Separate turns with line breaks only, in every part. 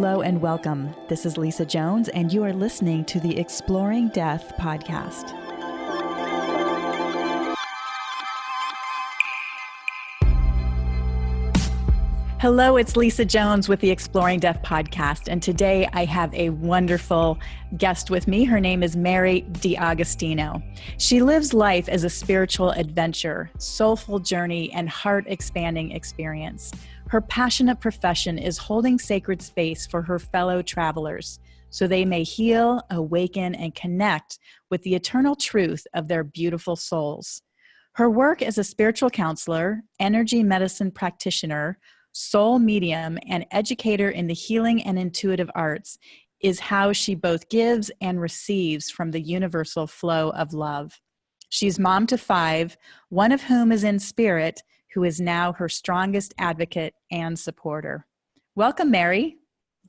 Hello and welcome. This is Lisa Jones, and you are listening to the Exploring Death podcast. Hello, it's Lisa Jones with the Exploring Death podcast, and today I have a wonderful guest with me. Her name is Mary D'Agostino. She lives life as a spiritual adventure, soulful journey, and heart-expanding experience. Her passionate profession is holding sacred space for her fellow travelers so they may heal, awaken, and connect with the eternal truth of their beautiful souls. Her work as a spiritual counselor, energy medicine practitioner, soul medium, and educator in the healing and intuitive arts is how she both gives and receives from the universal flow of love. She's mom to 5, one of whom is in spirit, who is now her strongest advocate and supporter. Welcome, Mary.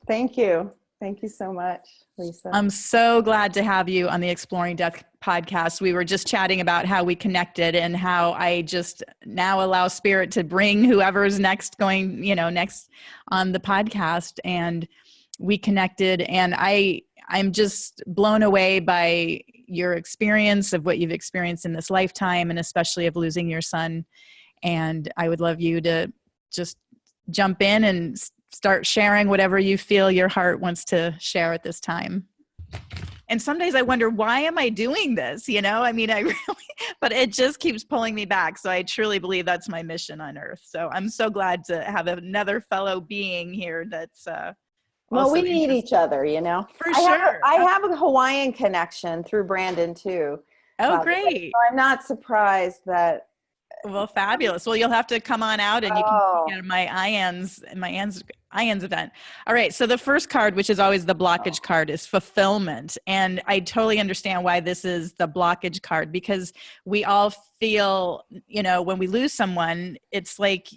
Thank you. Thank you so much, Lisa.
I'm so glad to have you on the Exploring Death podcast. We were just chatting about how we connected and how I just now allow spirit to bring whoever's next next on the podcast. And we connected, and I'm just blown away by your experience of what you've experienced in this lifetime, and especially of losing your son. And I would love you to just jump in and start sharing whatever you feel your heart wants to share at this time. And some days I wonder, why am I doing this? But it just keeps pulling me back. So I truly believe that's my mission on earth. So I'm so glad to have another fellow being here that's
well, we need each other,
For sure.
I have a Hawaiian connection through Brandon too.
Oh, great.
So I'm not surprised that.
Well, fabulous. Well, you'll have to come on out and you can get my IANS event. All right. So the first card, which is always the blockage card, is fulfillment. And I totally understand why this is the blockage card, because we all feel, when we lose someone, it's like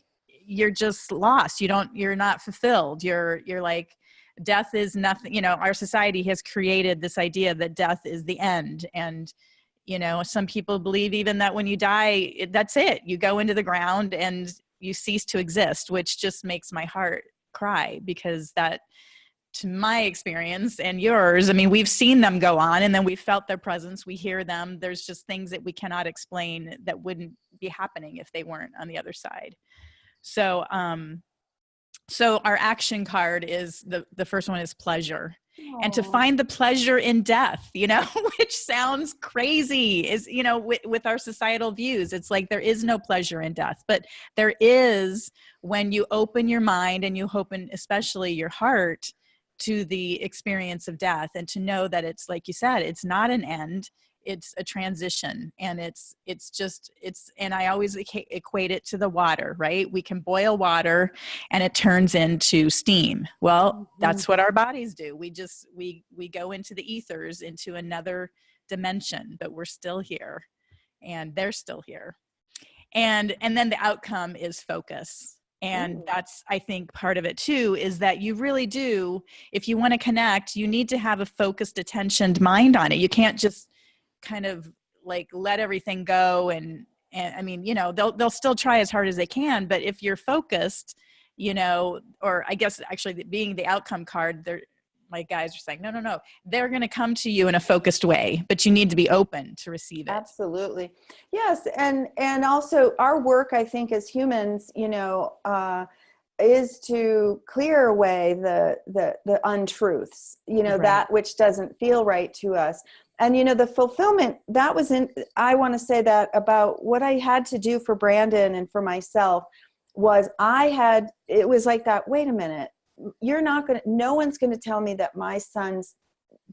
you're just lost. You're not fulfilled. You're like, death is nothing. Our society has created this idea that death is the end. And some people believe even that when you die, that's it. You go into the ground and you cease to exist, which just makes my heart cry, because that, to my experience and yours, we've seen them go on, and then we felt their presence. We hear them. There's just things that we cannot explain that wouldn't be happening if they weren't on the other side. So, so our action card is the first one is pleasure. And to find the pleasure in death, which sounds crazy, is, with our societal views, it's like there is no pleasure in death, but there is when you open your mind and you open, especially your heart, to the experience of death, and to know that it's, like you said, it's not an end. It's a transition, and it's, and I always equate it to the water, right? We can boil water and it turns into steam. Well, that's what our bodies do. We go into the ethers, into another dimension, but we're still here, and they're still here. And then the outcome is focus. And that's, I think, part of it too, is that you really do, if you want to connect, you need to have a focused, attentioned mind on it. You can't just kind of like let everything go, and they'll still try as hard as they can, but if you're focused, or I guess actually being the outcome card, my guys are saying, no, they're going to come to you in a focused way, but you need to be open to receive it.
Absolutely. Yes. And also our work, I think, as humans, is to clear away the untruths, right, that which doesn't feel right to us. And, the fulfillment that was I want to say that about what I had to do for Brandon and for myself was it was like that, wait a minute, no one's going to tell me that my son's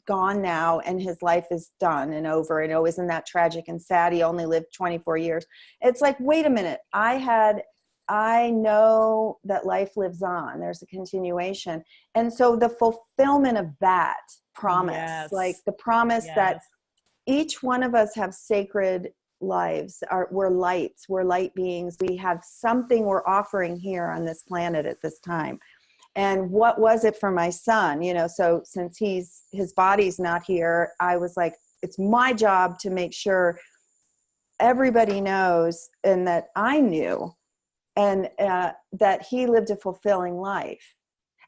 gone now and his life is done and over, and isn't that tragic and sad? He only lived 24 years. It's like, wait a minute, I know that life lives on. There's a continuation. And so the fulfillment of that promise, like the promise that each one of us have sacred lives, we're lights, we're light beings. We have something we're offering here on this planet at this time. And what was it for my son? So since his body's not here, I was like, it's my job to make sure everybody knows, and that I knew, and that he lived a fulfilling life.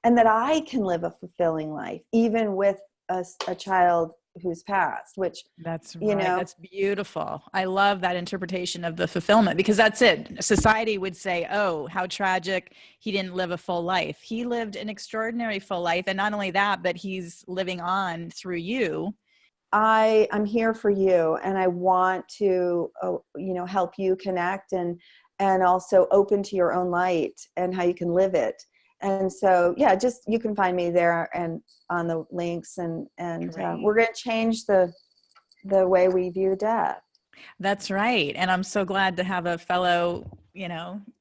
and that I can live a fulfilling life, even with a child who's passed, which
that's right.
You know,
That's beautiful. I love that interpretation of the fulfillment, because that's it. Society would say, oh, how tragic. He didn't live a full life. He lived an extraordinary full life. And not only that, but he's living on through you.
I'm here for you, and I want to, help you connect and also open to your own light and how you can live it. And so, yeah, just, you can find me there and on the links, and we're going to change the way we view death.
That's right. And I'm so glad to have a fellow,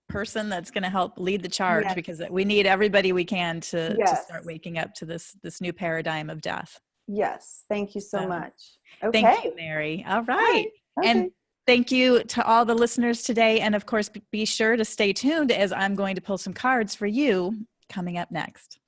person that's going to help lead the charge,
Yes.
because we need everybody we can to start
Yes.
waking up to this new paradigm of death.
Yes. Thank you so much. Okay.
Thank you, Mary. All right.
Okay.
And thank you to all the listeners today. And of course, be sure to stay tuned, as I'm going to pull some cards for you coming up next.